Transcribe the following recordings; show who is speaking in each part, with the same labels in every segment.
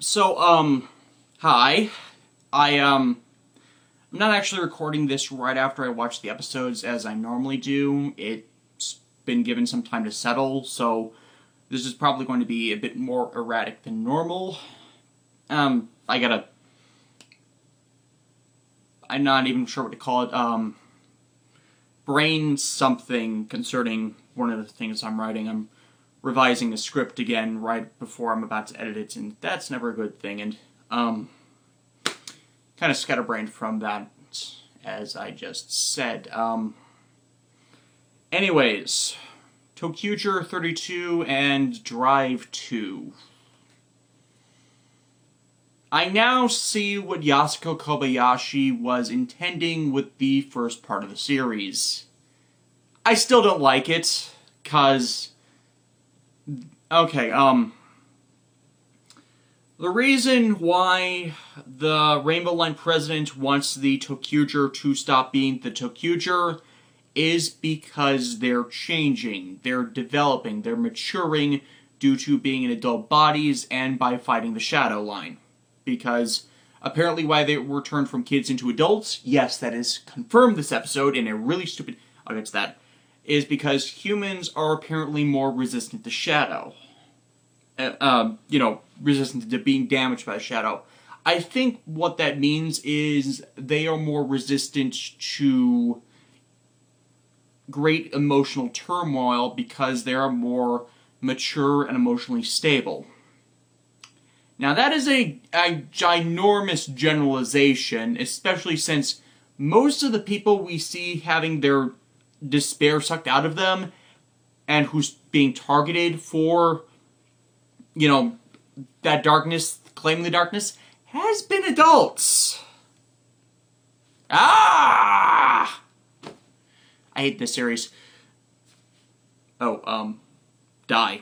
Speaker 1: Hi. I'm not actually recording this right after I watch the episodes as I normally do. It's been given some time to settle, so this is probably going to be a bit more erratic than normal. I'm not even sure what to call it, brain something concerning one of the things I'm writing. I'm revising the script again right before I'm about to edit it, and that's never a good thing, and, kind of scatterbrained from that, as I just said. Anyways, Toqger 32 and Drive 2. I now see what Yasuko Kobayashi was intending with the first part of the series. I still don't like it, cause... Okay, the reason why the Rainbow Line president wants the Toqger to stop being the Toqger is because they're changing, they're developing, they're maturing due to being in adult bodies and by fighting the Shadow Line. Because apparently why they were turned from kids into adults, yes, that is confirmed this episode in a really stupid... I'll get to that. Is because humans are apparently more resistant to shadow. Resistant to being damaged by shadow. I think what that means is they are more resistant to great emotional turmoil because they are more mature and emotionally stable. Now that is a ginormous generalization, especially since most of the people we see having their despair sucked out of them, and who's being targeted for, that darkness, claiming the darkness, has been adults. I hate this series. Die.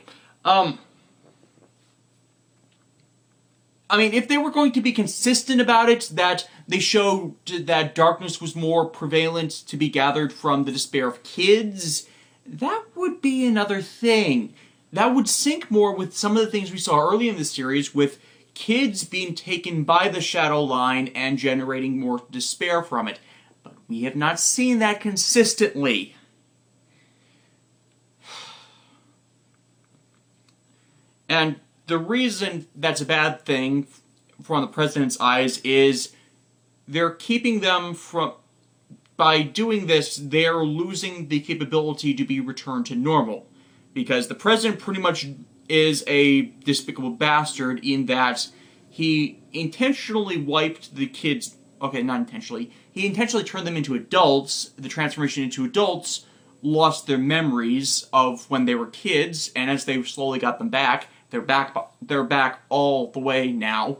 Speaker 1: If they were going to be consistent about it, that they showed that darkness was more prevalent to be gathered from the despair of kids, that would be another thing. That would sync more with some of the things we saw early in the series, with kids being taken by the Shadow Line and generating more despair from it. But we have not seen that consistently. And the reason that's a bad thing from the president's eyes is they're keeping them from... By doing this, they're losing the capability to be returned to normal. Because the president pretty much is a despicable bastard in that he intentionally wiped the kids... Okay, not intentionally. He intentionally turned them into adults. The transformation into adults lost their memories of when they were kids, and as they slowly got them back... They're back all the way now.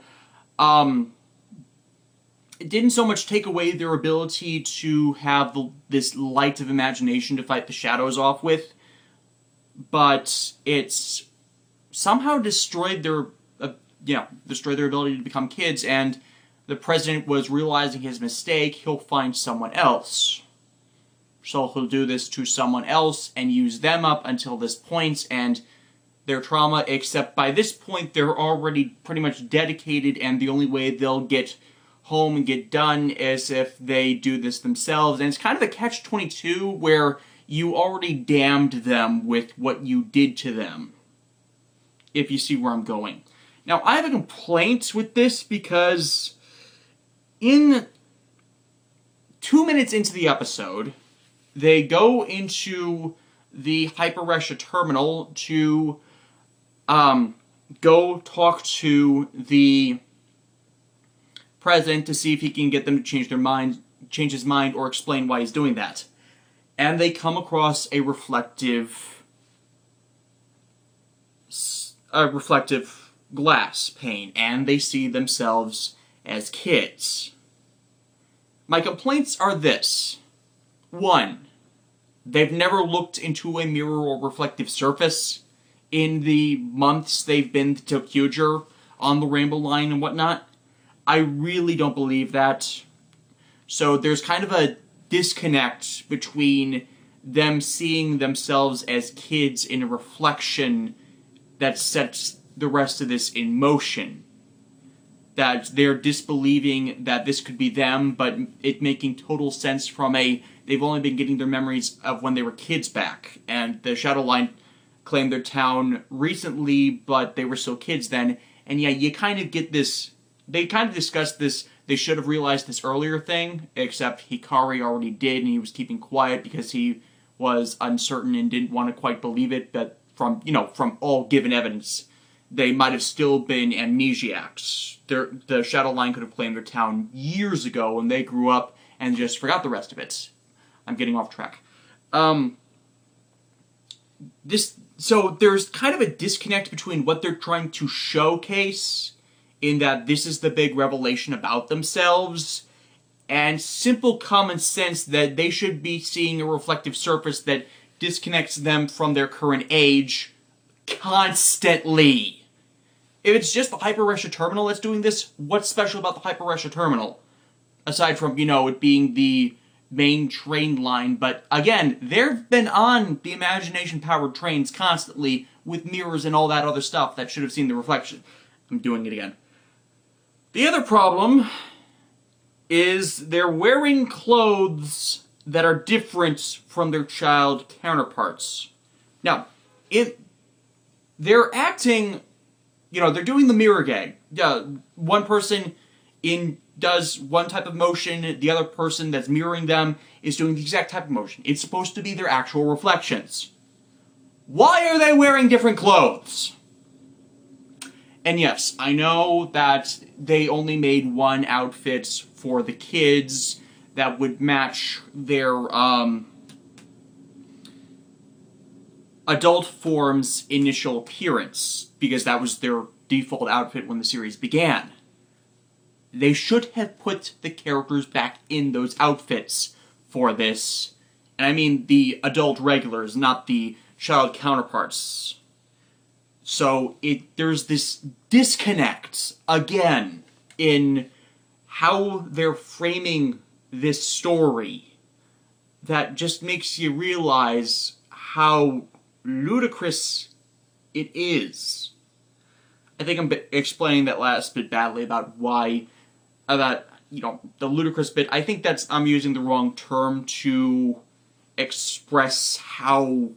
Speaker 1: It didn't so much take away their ability to have this light of imagination to fight the shadows off with, but it's somehow destroyed their ability to become kids, and the president was realizing his mistake. He'll find someone else. So he'll do this to someone else and use them up until this point, and their trauma, except by this point they're already pretty much dedicated, and the only way they'll get home and get done is if they do this themselves. And it's kind of a catch-22 where you already damned them with what you did to them, if you see where I'm going. Now, I have a complaint with this because in 2 minutes into the episode, they go into the Hyperesha terminal to go talk to the president to see if he can get them to change his mind, or explain why he's doing that. And they come across a reflective glass pane, and they see themselves as kids. My complaints are this. 1. They've never looked into a mirror or reflective surface in the months they've been to Toqger on the Rainbow Line and whatnot. I really don't believe that. So there's kind of a disconnect between them seeing themselves as kids in a reflection that sets the rest of this in motion. that they're disbelieving that this could be them, but it making total sense from they've only been getting their memories of when they were kids back, and the Shadow Line claimed their town recently, but they were still kids then, and yeah, you kind of get this, they kind of discussed this, they should have realized this earlier thing, except Hikari already did, and he was keeping quiet because he was uncertain and didn't want to quite believe it, but from all given evidence, they might have still been amnesiacs. The Shadow Line could have claimed their town years ago when they grew up and just forgot the rest of it. I'm getting off track. So there's kind of a disconnect between what they're trying to showcase, in that this is the big revelation about themselves, and simple common sense that they should be seeing a reflective surface that disconnects them from their current age constantly. If it's just the Hyper-Resha Terminal that's doing this, what's special about the Hyper-Resha Terminal? Aside from, it being the main train line, but again, they've been on the imagination-powered trains constantly with mirrors and all that other stuff that should have seen the reflection. I'm doing it again. The other problem is they're wearing clothes that are different from their child counterparts. Now, they're acting, they're doing the mirror gag. One person does one type of motion, the other person that's mirroring them is doing the exact type of motion. It's supposed to be their actual reflections. Why are they wearing different clothes? And yes, I know that they only made one outfit for the kids that would match their adult form's initial appearance, because that was their default outfit when the series began. They should have put the characters back in those outfits for this. And I mean the adult regulars, not the child counterparts. So there's this disconnect, again, in how they're framing this story that just makes you realize how ludicrous it is. I think I'm explaining that last bit badly about the ludicrous bit. I think I'm using the wrong term to express how...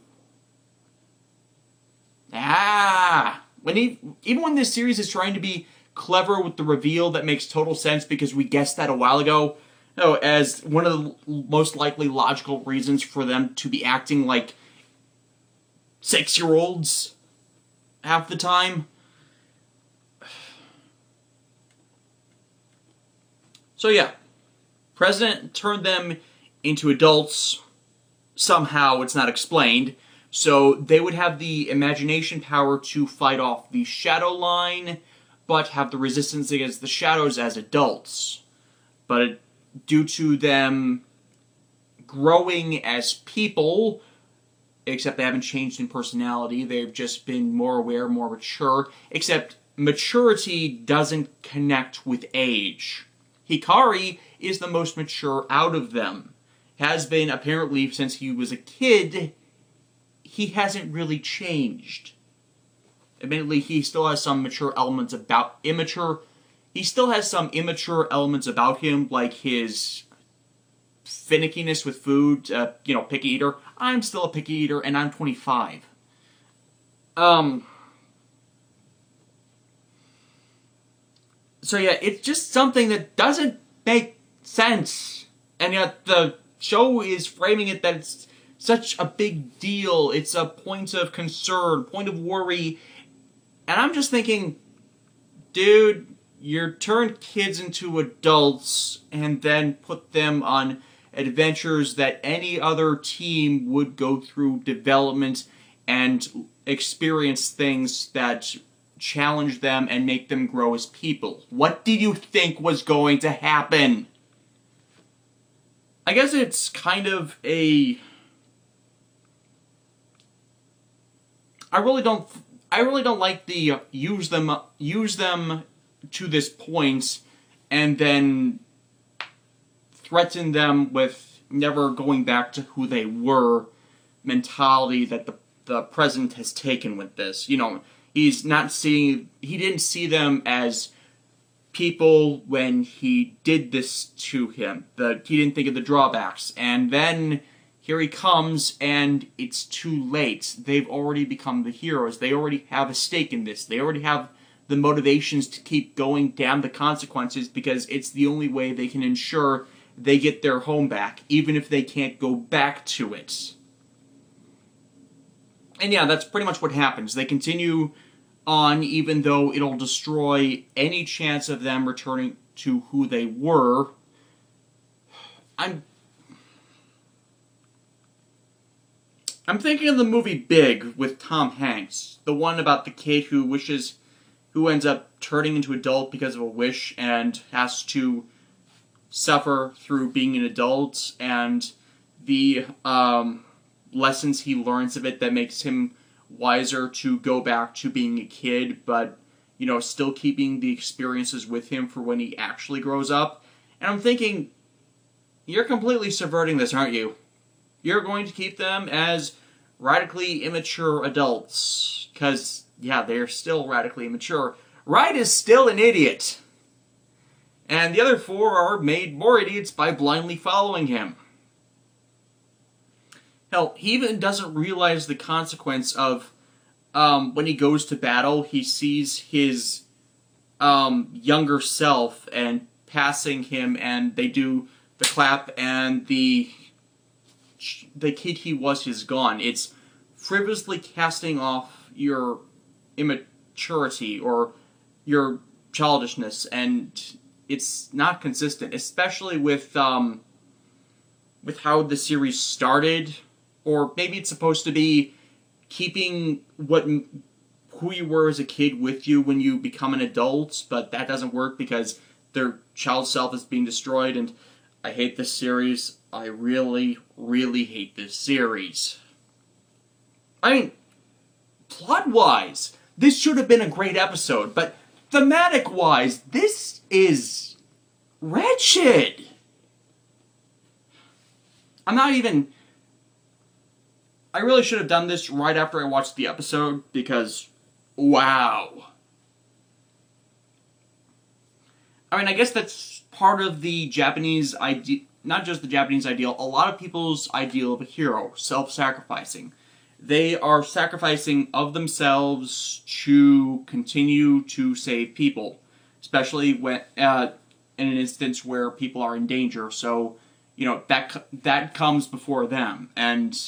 Speaker 1: Even when this series is trying to be clever with the reveal that makes total sense because we guessed that a while ago, as one of the most likely logical reasons for them to be acting like 6-year-olds half the time. So yeah, President turned them into adults. Somehow, it's not explained. So they would have the imagination power to fight off the Shadow Line, but have the resistance against the shadows as adults. But due to them growing as people, except they haven't changed in personality, they've just been more aware, more mature, except maturity doesn't connect with age. Hikari is the most mature out of them. Has been, apparently, since he was a kid. He hasn't really changed. Admittedly, he still has some he still has some immature elements about him, like his finickiness with food, picky eater. I'm still a picky eater, and I'm 25. So yeah, it's just something that doesn't make sense. And yet the show is framing it that it's such a big deal. It's a point of concern, point of worry. And I'm just thinking, dude, you turn kids into adults and then put them on adventures that any other team would go through development and experience things that challenge them and make them grow as people. What did you think was going to happen? I guess it's kind of a... I really don't like the use them to this point and then threaten them with never going back to who they were mentality that the president has taken with this. He didn't see them as people when he did this to him. He didn't think of the drawbacks. And then here he comes, and it's too late. They've already become the heroes. They already have a stake in this. They already have the motivations to keep going, damn the consequences, because it's the only way they can ensure they get their home back, even if they can't go back to it. And yeah, that's pretty much what happens. They continue on, even though it'll destroy any chance of them returning to who they were. I'm thinking of the movie Big with Tom Hanks, the one about the kid who ends up turning into adult because of a wish and has to suffer through being an adult, and the lessons he learns of it that makes him wiser to go back to being a kid, but, you know, still keeping the experiences with him for when he actually grows up. And I'm thinking, you're completely subverting this, aren't you? You're going to keep them as radically immature adults. Because, yeah, they're still radically immature. Wright is still an idiot. And the other four are made more idiots by blindly following him. Hell, he even doesn't realize the consequence of when he goes to battle, he sees his younger self and passing him, and they do the clap, and the kid he was is gone. It's frivolously casting off your immaturity or your childishness, and it's not consistent, especially with how the series started. Or maybe it's supposed to be keeping who you were as a kid with you when you become an adult, but that doesn't work because their child self is being destroyed, and I hate this series. I really, really hate this series. I mean, plot-wise, this should have been a great episode, but thematic-wise, this is wretched. I really should have done this right after I watched the episode, because, wow. I mean, I guess that's part of the Japanese idea, not just the Japanese ideal, a lot of people's ideal of a hero, self-sacrificing. They are sacrificing of themselves to continue to save people, especially when in an instance where people are in danger. So, you know, that comes before them, and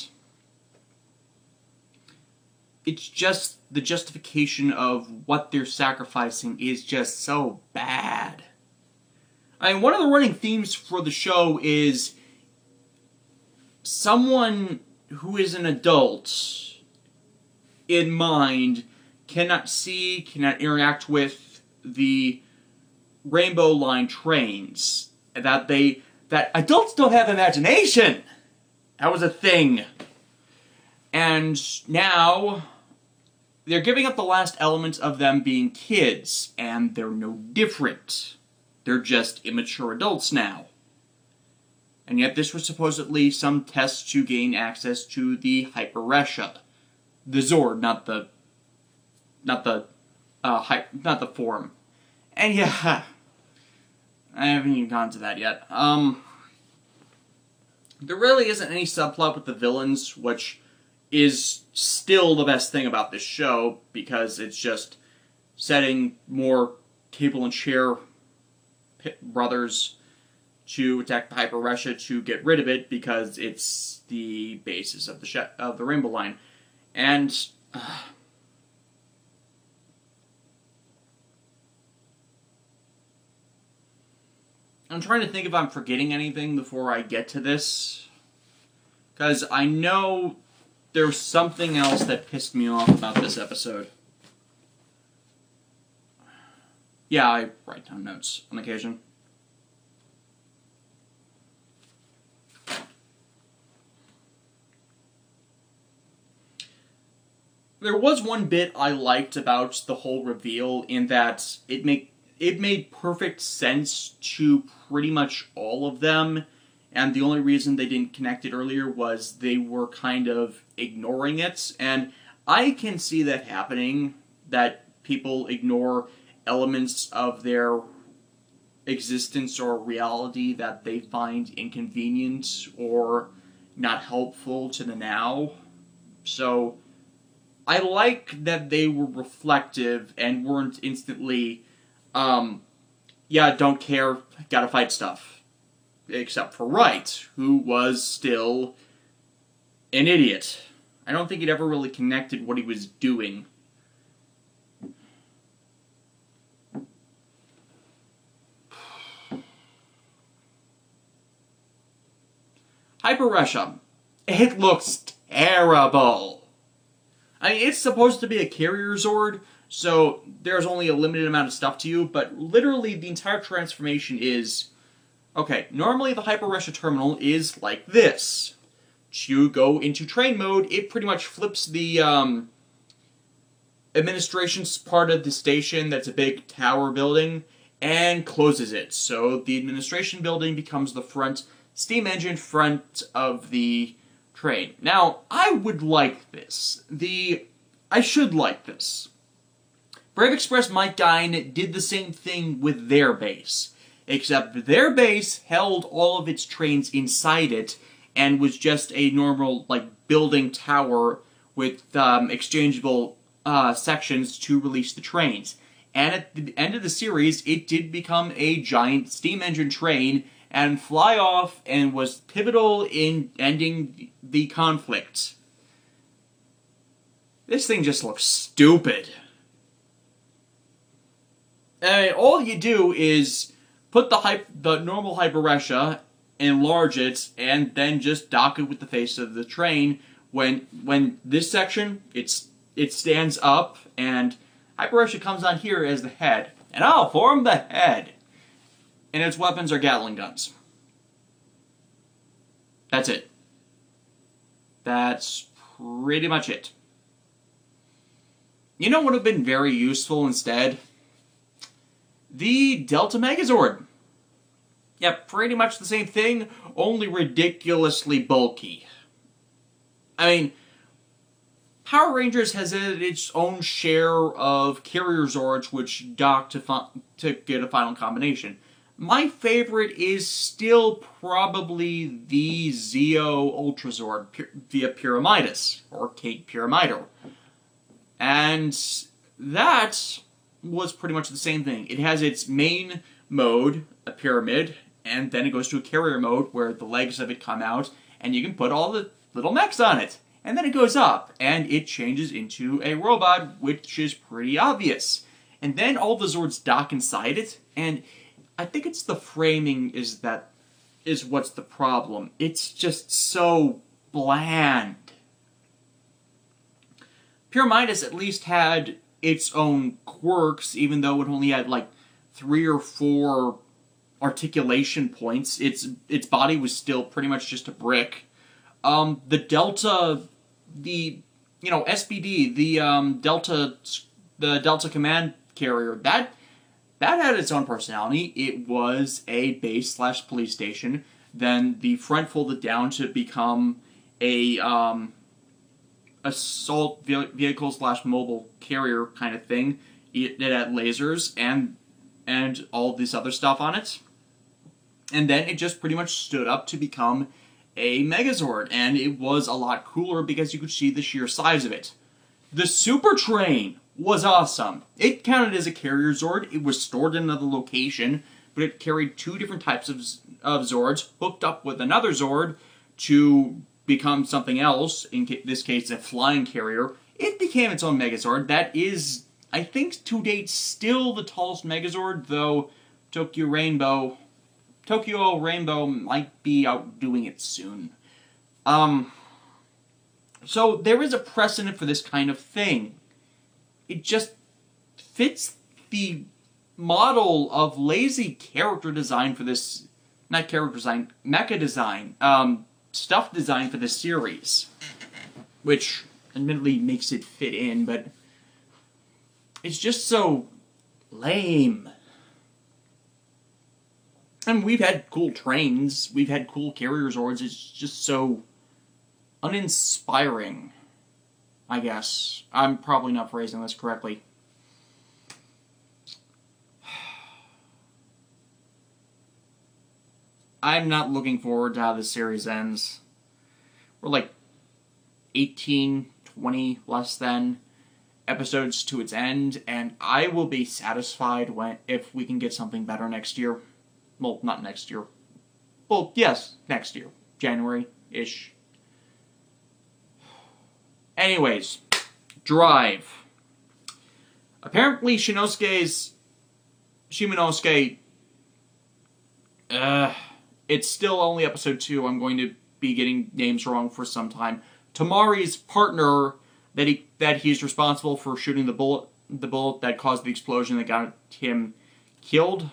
Speaker 1: it's just the justification of what they're sacrificing is just so bad. I mean, one of the running themes for the show is someone who is an adult in mind cannot see, cannot interact with the Rainbow Line trains. That adults don't have imagination! That was a thing. And now they're giving up the last element of them being kids, and they're no different. They're just immature adults now. And yet this was supposedly some test to gain access to the Hyperesha. The Zord, not the form. And yeah, I haven't even gone to that yet. There really isn't any subplot with the villains, which is still the best thing about this show, because it's just setting more table and chair brothers to attack the Hyperesha to get rid of it, because it's the basis of the Rainbow Line. And I'm trying to think if I'm forgetting anything before I get to this, because I know there's something else that pissed me off about this episode. Yeah, I write down notes on occasion. There was one bit I liked about the whole reveal, in that it made perfect sense to pretty much all of them, and the only reason they didn't connect it earlier was they were kind of ignoring it, and I can see that happening, that people ignore elements of their existence or reality that they find inconvenient or not helpful to the now. So I like that they were reflective and weren't instantly, yeah, don't care, gotta fight stuff. Except for Wright, who was still an idiot. I don't think he'd ever really connected what he was doing. Hyperesha. It looks terrible. I mean, it's supposed to be a carrier Zord, so there's only a limited amount of stuff to you, but literally the entire transformation is... Okay, normally the Hyperesha terminal is like this. To go into train mode, it pretty much flips the administration's part of the station that's a big tower building and closes it. So the administration building becomes the front steam engine front of the train. Now, I would like this. I should like this. Brave Express Mike Dine did the same thing with their base, except their base held all of its trains inside it and was just a normal, like, building tower with exchangeable sections to release the trains. And at the end of the series, it did become a giant steam engine train and fly off and was pivotal in ending the conflict. This thing just looks stupid. All you do is put the normal Hyperesha, enlarge it, and then just dock it with the face of the train. When this section, it stands up, and Hyperesha comes on here as the head. And I'll form the head. And its weapons are Gatling guns. That's it. That's pretty much it. You know what would have been very useful instead? The Delta Megazord. Yeah, pretty much the same thing, only ridiculously bulky. I mean, Power Rangers has had its own share of carrier Zords which dock to get a final combination. My favorite is still probably the Zeo Ultra Zord via Pyramidas, or Kate Pyramido. And that was pretty much the same thing. It has its main mode, a pyramid, and then it goes to a carrier mode where the legs of it come out, and you can put all the little mechs on it. And then it goes up, and it changes into a robot, which is pretty obvious. And then all the Zords dock inside it, and I think it's the framing is what's the problem. It's just so bland. Pyramidas at least had its own quirks, even though it only had like 3 or 4 articulation points. Its body was still pretty much just a brick. The Delta, SBD, the Delta Command Carrier, that had its own personality. It was a base/police station. Then the front folded down to become a assault vehicle/mobile carrier kind of thing. It had lasers and all this other stuff on it. And then it just pretty much stood up to become a Megazord, and it was a lot cooler because you could see the sheer size of it. The Super Train was awesome. It counted as a carrier Zord. It was stored in another location, but it carried 2 different types of Zords hooked up with another Zord to become something else, in this case a flying carrier. It became its own Megazord. That is, I think, to date, still the tallest Megazord, though Tokyo Rainbow might be outdoing it soon. So there is a precedent for this kind of thing. It just fits the model of lazy character design for this, not character design, mecha design, stuff design for this series. Which, admittedly, makes it fit in, but it's just so lame. And we've had cool trains, we've had cool carrier Zords, it's just so uninspiring, I guess. I'm probably not phrasing this correctly. I'm not looking forward to how this series ends. We're like 18, 20, less than episodes to its end, and I will be satisfied if we can get something better next year. Well, not next year. Well, yes, next year. January-ish. Anyways, Drive. Apparently Shimonosuke, it's still only episode 2. I'm going to be getting names wrong for some time. Tamari's partner that he's responsible for shooting the bullet that caused the explosion that got him killed.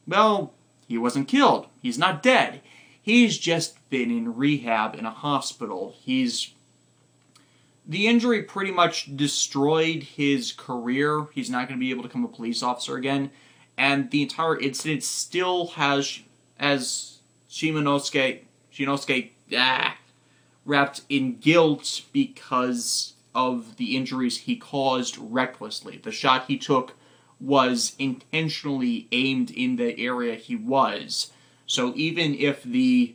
Speaker 1: Well, he wasn't killed. He's not dead. He's just been in rehab in a hospital. The injury pretty much destroyed his career. He's not going to be able to become a police officer again. And the entire incident still has Shimonosuke wrapped in guilt because of the injuries he caused recklessly. The shot he took was intentionally aimed in the area he was. So even if the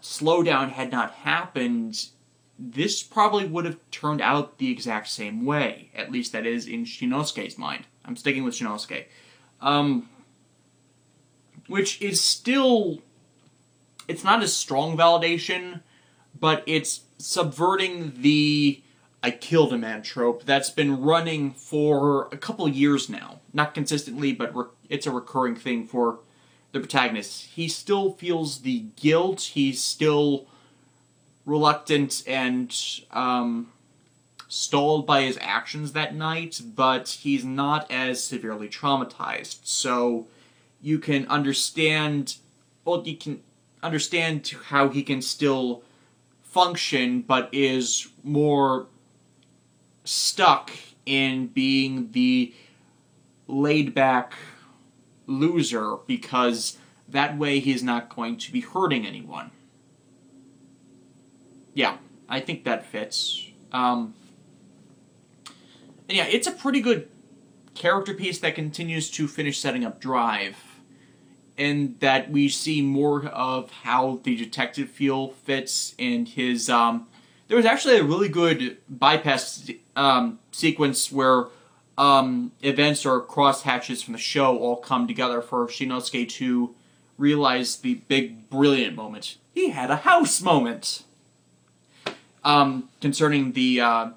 Speaker 1: slowdown had not happened, this probably would have turned out the exact same way. At least that is in Shinosuke's mind. I'm sticking with Shinosuke. Which is still... It's not a strong validation, but it's subverting the I killed a man trope that's been running for a couple years now. Not consistently, but it's a recurring thing for the protagonist. He still feels the guilt. He's still reluctant and stalled by his actions that night, but he's not as severely traumatized. So you can understand... Well, you can understand how he can still function, but is more stuck in being the laid-back loser, because that way he's not going to be hurting anyone. Yeah, I think that fits. And yeah, it's a pretty good character piece that continues to finish setting up Drive, and that we see more of how the detective feel fits in his... there was actually a really good bypass sequence where events or crosshatches from the show all come together for Shinosuke to realize the big, brilliant moment. He had a house moment! Concerning the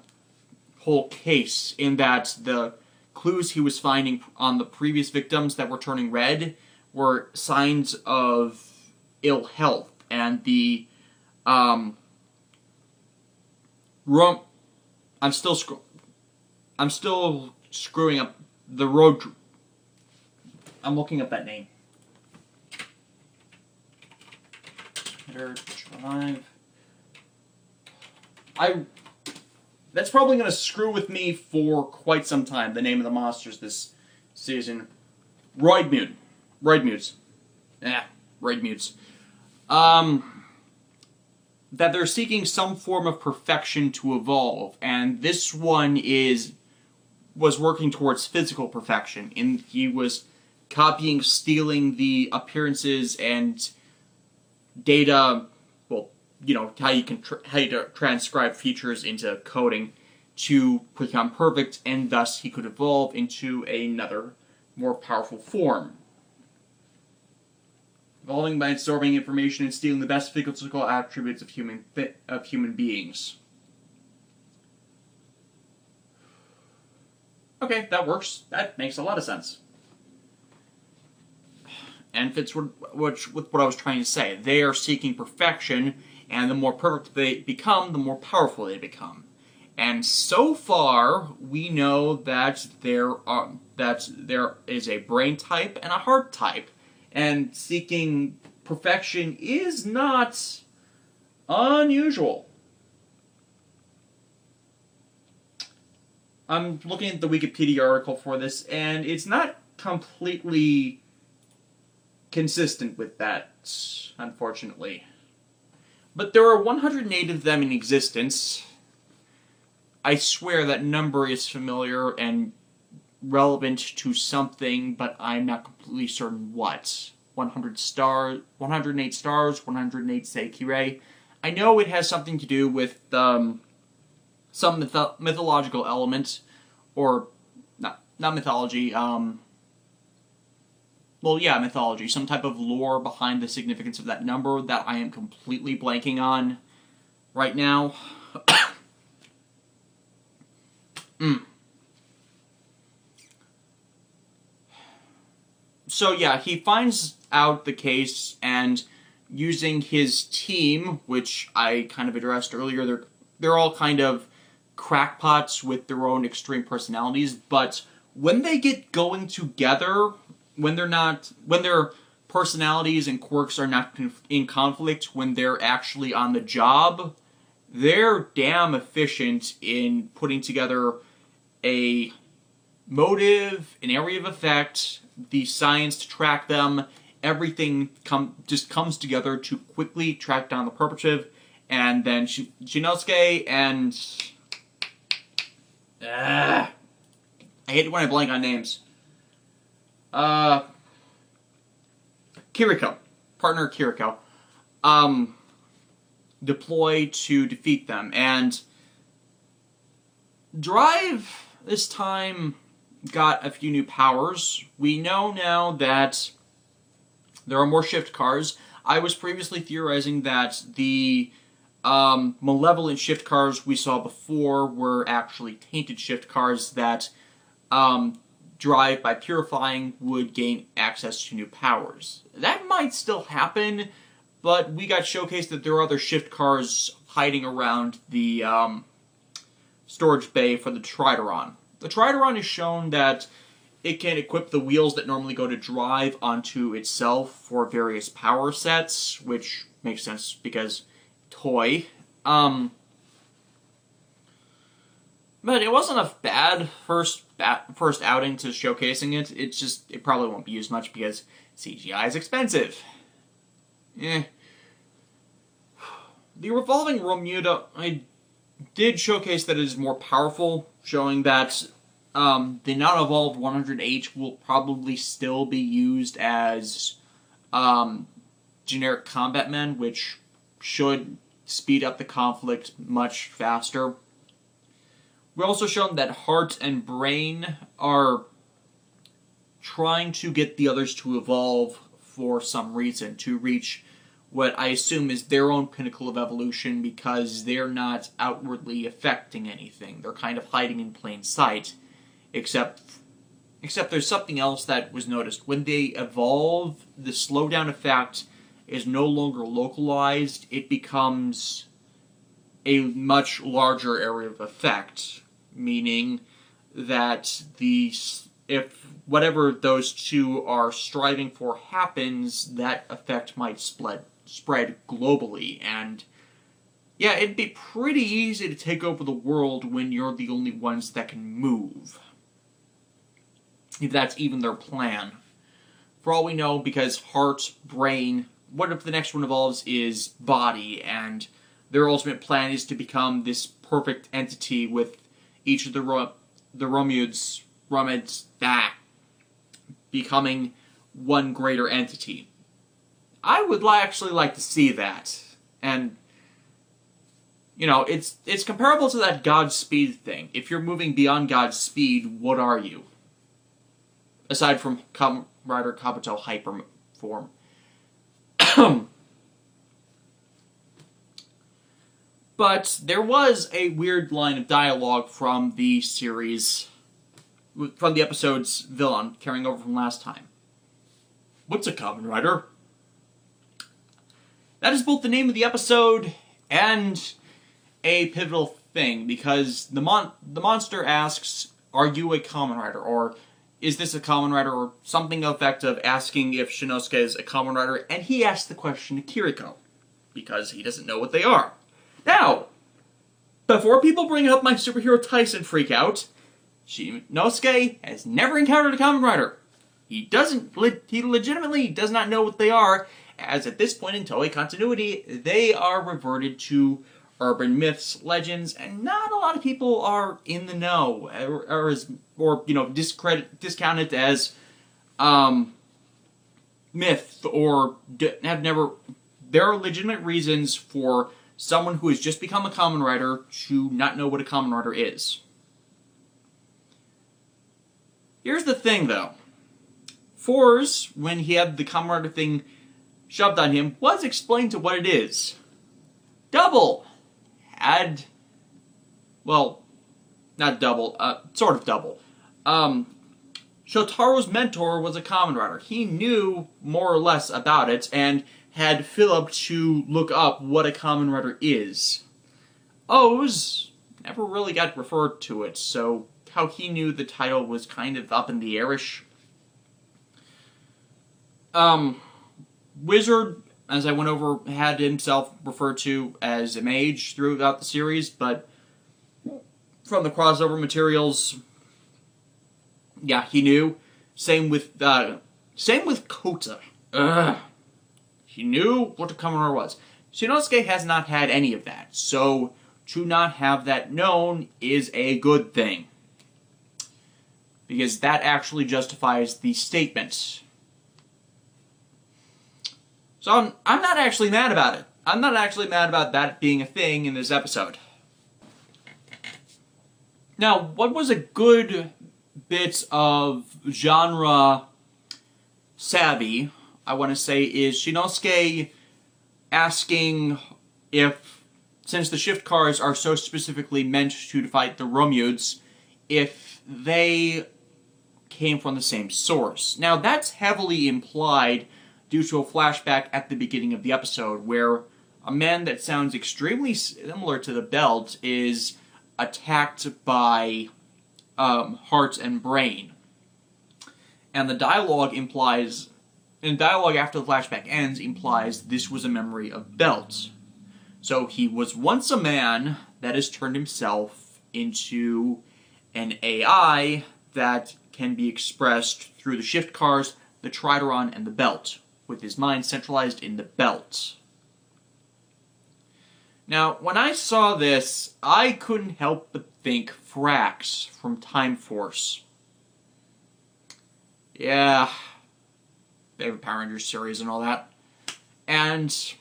Speaker 1: whole case, in that the clues he was finding on the previous victims that were turning red were signs of ill health, and the I'm still screwing up the road. I'm looking up that name. Drive. That's probably going to screw with me for quite some time, the name of the monsters this season. Roidmute. Roidmutes. Roidmutes. That they're seeking some form of perfection to evolve, and this one was working towards physical perfection, and he was copying, stealing the appearances and data, well, you know, how you transcribe features into coding to become perfect, and thus he could evolve into another, more powerful form. Evolving by absorbing information and stealing the best physical attributes of human beings. Okay, that works. That makes a lot of sense. And fits with what I was trying to say. They are seeking perfection, and the more perfect they become, the more powerful they become. And so far, we know that there is a brain type and a heart type. And seeking perfection is not unusual. I'm looking at the Wikipedia article for this, and it's not completely consistent with that, unfortunately. But there are 108 of them in existence. I swear that number is familiar and relevant to something, but I'm not completely certain what. 108 stars, 108 Seikirei. I know it has something to do with some mythological element, or not mythology, mythology, some type of lore behind the significance of that number that I am completely blanking on right now. So yeah, he finds out the case, and using his team, which I kind of addressed earlier, they're all kind of crackpots with their own extreme personalities, but when they get going together, when their personalities and quirks are not in conflict, when they're actually on the job, they're damn efficient in putting together a motive, an area of effect, the science to track them. Everything just comes together to quickly track down the perpetrator, and then Shinosuke and I hate it when I blank on names. Kiriko, partner Kiriko, deploy to defeat them, and Drive this time got a few new powers. We know now that there are more shift cars. I was previously theorizing that the malevolent shift cars we saw before were actually tainted shift cars that Drive, by purifying, would gain access to new powers. That might still happen, but we got showcased that there are other shift cars hiding around the storage bay for the Trideron. The Trideron is shown that it can equip the wheels that normally go to Drive onto itself for various power sets, which makes sense because toy. But it wasn't a bad first outing to showcasing it. It probably won't be used much because CGI is expensive. The revolving Romuda, I did showcase that it is more powerful, showing that the non-evolved 100H will probably still be used as generic combat men, which should speed up the conflict much faster. We're also shown that Heart and Brain are trying to get the others to evolve for some reason, to reach what I assume is their own pinnacle of evolution, because they're not outwardly affecting anything. They're kind of hiding in plain sight, except there's something else that was noticed. When they evolve, the slowdown effect is no longer localized. It becomes a much larger area of effect, meaning that if whatever those two are striving for happens, that effect might spread globally. And yeah, it'd be pretty easy to take over the world when you're the only ones that can move, if that's even their plan. For all we know, because Heart, Brain, what if the next one evolves is Body, and their ultimate plan is to become this perfect entity with each of the Romids becoming one greater entity. I would actually like to see that. And, you know, it's comparable to that Godspeed thing. If you're moving beyond Godspeed, what are you? Aside from Kamen Rider Kabuto Hyper form. But there was a weird line of dialogue from the series, from the episode's villain, carrying over from last time. What's a Kamen Rider? That is both the name of the episode and a pivotal thing, because the monster asks, are you a Kamen Rider? Or is this a Kamen Rider? Or something effective, asking if Shinosuke is a Kamen Rider, and he asks the question to Kiriko, because he doesn't know what they are. Now, before people bring up my superhero Tyson freak out, Shinosuke has never encountered a Kamen Rider. He legitimately does not know what they are, as at this point in Toei continuity, they are reverted to urban myths, legends, and not a lot of people are in the know, or discount it as myth or have never... There are legitimate reasons for someone who has just become a Kamen Rider to not know what a Kamen Rider is. Here's the thing, though. Fours, when he had the Kamen Rider thing shoved on him, was explained to what it is. Double had... Well, not double, sort of double. Shotaro's mentor was a Kamen Rider. He knew more or less about it, and had Philip to look up what a Kamen Rider is. O's never really got referred to it, so how he knew the title was kind of up in the airish. Wizard, as I went over, had himself referred to as a mage throughout the series, but from the crossover materials, yeah, he knew. Same with Kota. He knew what a Kamen Rider was. Shinosuke has not had any of that, so to not have that known is a good thing. Because that actually justifies the statement. So I'm not actually mad about it. I'm not actually mad about that being a thing in this episode. Now, what was a good bit of genre savvy, I want to say, is Shinosuke asking if, since the shift cars are so specifically meant to fight the Romudes, if they came from the same source. Now, that's heavily implied due to a flashback at the beginning of the episode, where a man that sounds extremely similar to the Belt is attacked by Heart and Brain. And the dialogue implies, and dialogue after the flashback ends implies this was a memory of Belt. So he was once a man that has turned himself into an AI that can be expressed through the shift cars, the Trideron, and the Belt, with his mind centralized in the Belt. Now, when I saw this, I couldn't help but think Frax from Time Force. Yeah, favorite Power Rangers series and all that. And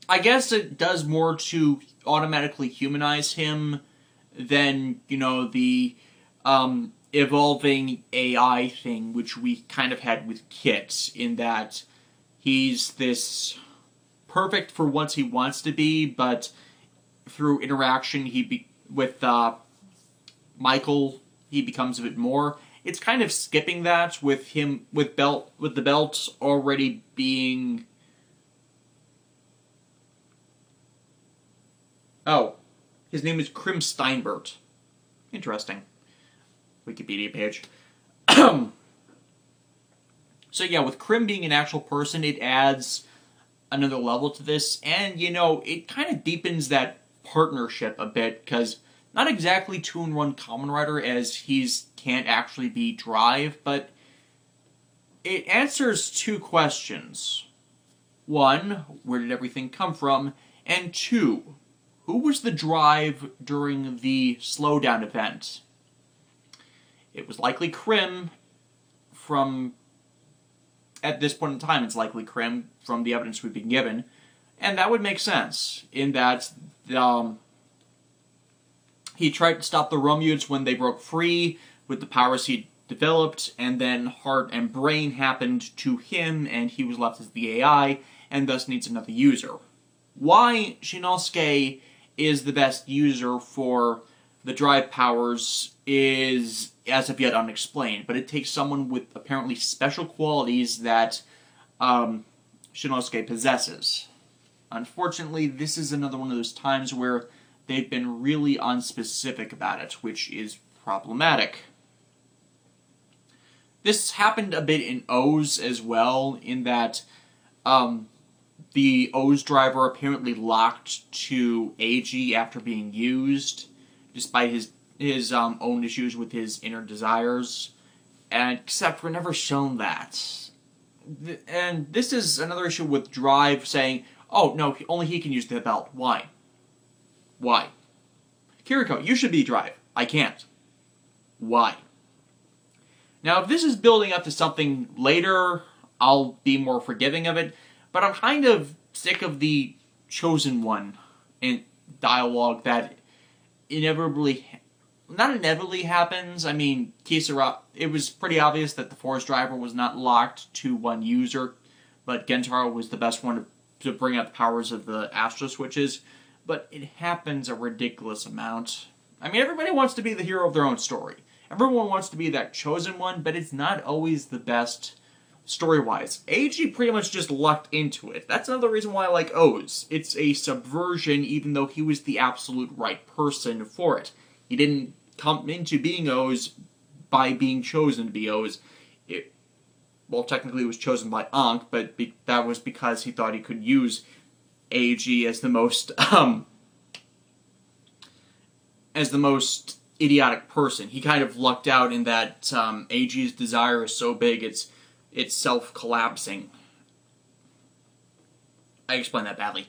Speaker 1: I guess it does more to automatically humanize him than, you know, the evolving AI thing, which we kind of had with Kit, in that he's this perfect for what he wants to be, but through interaction with Michael, he becomes a bit more. It's kind of skipping that with him with the Belt already being. Oh, his name is Krim Steinbert. Interesting. Wikipedia page. So yeah, with Krim being an actual person, it adds another level to this, and, you know, it kind of deepens that partnership a bit, because not exactly 2-in-1 Kamen Rider, as he's can't actually be Drive, but it answers two questions. One, where did everything come from? And two, who was the Drive during the slowdown event? It was likely Krim from... At this point in time, it's likely Krim from the evidence we've been given. And that would make sense, in that he tried to stop the Romudes when they broke free with the powers he developed, and then Heart and Brain happened to him, and he was left as the AI, and thus needs another user. Why Shinosuke is the best user for the Drive powers is as of yet unexplained, but it takes someone with apparently special qualities that Shinosuke possesses. Unfortunately, this is another one of those times where they've been really unspecific about it, which is problematic. This happened a bit in O's as well, in that the O's driver apparently locked to Eiji after being used, despite his own issues with his inner desires, and except we're never shown that. And this is another issue with Drive saying, oh, no, only he can use the belt. Why? Why? Kiriko, you should be Drive. I can't. Why? Now, if this is building up to something later, I'll be more forgiving of it, but I'm kind of sick of the chosen one in dialogue that not inevitably happens. I mean, Kisara, it was pretty obvious that the Force Driver was not locked to one user, but Gentaro was the best one to bring out the powers of the Astro Switches, but it happens a ridiculous amount. I mean, everybody wants to be the hero of their own story. Everyone wants to be that chosen one, but it's not always the best story-wise. AG pretty much just lucked into it. That's another reason why I like O's. It's a subversion, even though he was the absolute right person for it. He didn't come into being O's by being chosen to be O's. Well, technically it was chosen by Ankh, but that was because he thought he could use AG as the most idiotic person. He kind of lucked out in that AG's desire is so big it's self-collapsing. I explained that badly.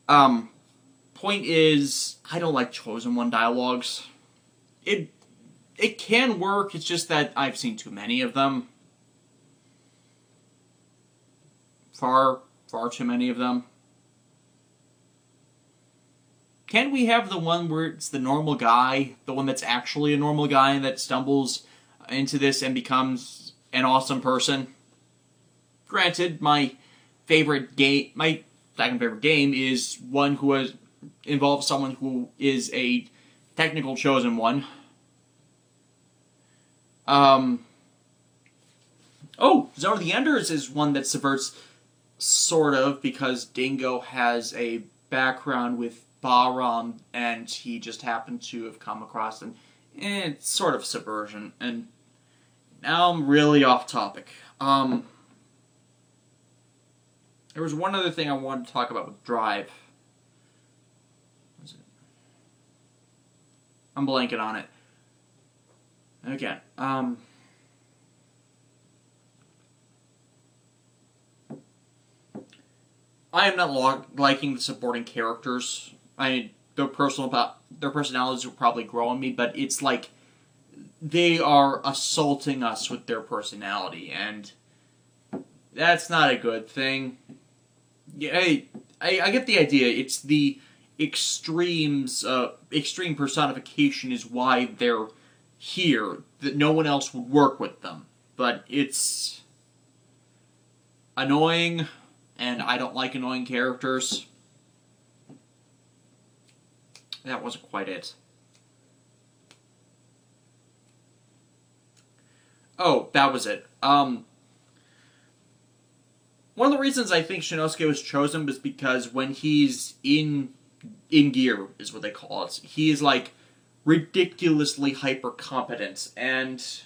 Speaker 1: Point is, I don't like Chosen One dialogues. It can work, it's just that I've seen too many of them. Far too many of them. Can we have the one where it's the normal guy, the one that's actually a normal guy that stumbles into this and becomes an awesome person? Granted, my second favorite game is one who involves someone who is a technical chosen one. Zone of the Enders is one that subverts, sort of, because Dingo has a background with Bahram, and he just happened to have come across them. It's sort of subversion, and now I'm really off topic. There was one other thing I wanted to talk about with Drive. What was it? I'm blanking on it. Again, I am not liking the supporting characters. Their personalities will probably grow on me, but it's like they are assaulting us with their personality, and that's not a good thing. Yeah, I get the idea. It's the extremes, extreme personification is why they're here, that no one else would work with them. But it's annoying, and I don't like annoying characters. That wasn't quite it. Oh, that was it. One of the reasons I think Shinosuke was chosen was because when he's in gear, is what they call it, he is, like, ridiculously hyper-competent, and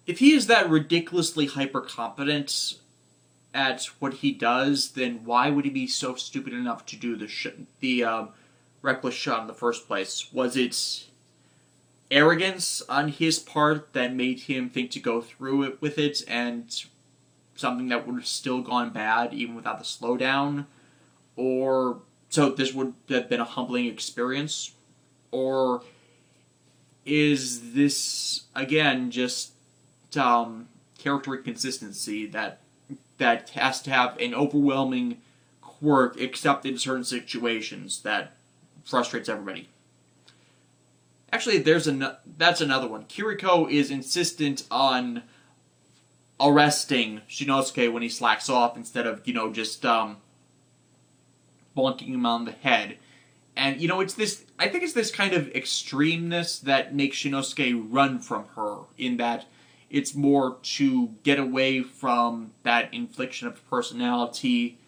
Speaker 1: if he is that ridiculously hyper-competent at what he does, then why would he be so stupid enough to do the reckless shot in the first place? Was it arrogance on his part that made him think to go through it with it, and something that would have still gone bad even without the slowdown? Or so this would have been a humbling experience? Or is this, again, just character inconsistency that has to have an overwhelming quirk, except in certain situations, that frustrates everybody? Actually, that's another one. Kiriko is insistent on arresting Shinosuke when he slacks off instead of, just bonking him on the head. And, it's this, I think it's this kind of extremeness that makes Shinosuke run from her, in that it's more to get away from that infliction of personality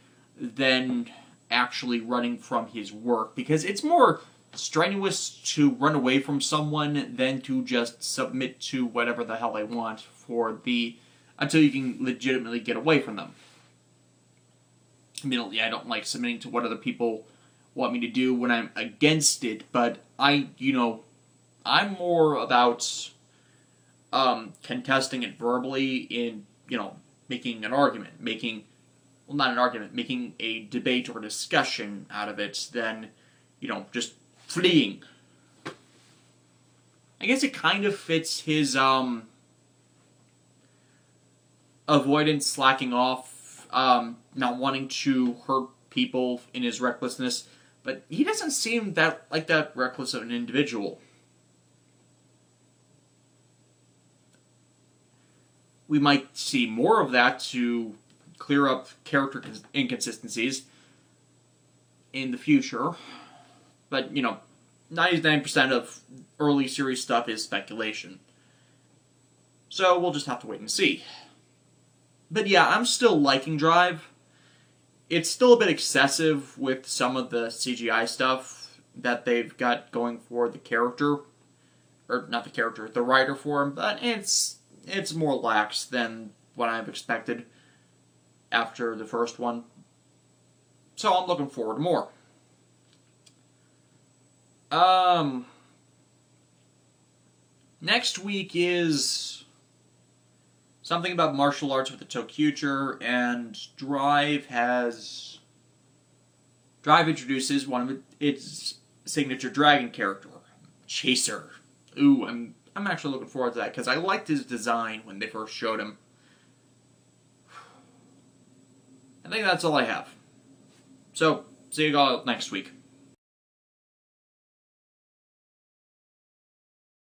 Speaker 1: than actually running from his work, because it's more strenuous to run away from someone than to just submit to whatever the hell they want until you can legitimately get away from them. Admittedly, I don't like submitting to what other people want me to do when I'm against it, but I'm more about contesting it verbally in, making an argument, making a debate or discussion out of it than, just fleeing. I guess it kind of fits his avoidance, slacking off, not wanting to hurt people in his recklessness, but he doesn't seem that reckless of an individual. We might see more of that to clear up character inconsistencies in the future, but 99% of early series stuff is speculation. So we'll just have to wait and see. But yeah, I'm still liking Drive. It's still a bit excessive with some of the CGI stuff that they've got going for the character. Or, not the character, the writer for him, but it's more lax than what I've expected after the first one. So I'm looking forward to more. Next week is something about martial arts with the Toqger, and Drive introduces one of its signature dragon character, Chaser. Ooh, I'm actually looking forward to that, because I liked his design when they first showed him. I think that's all I have. So, see you all next week.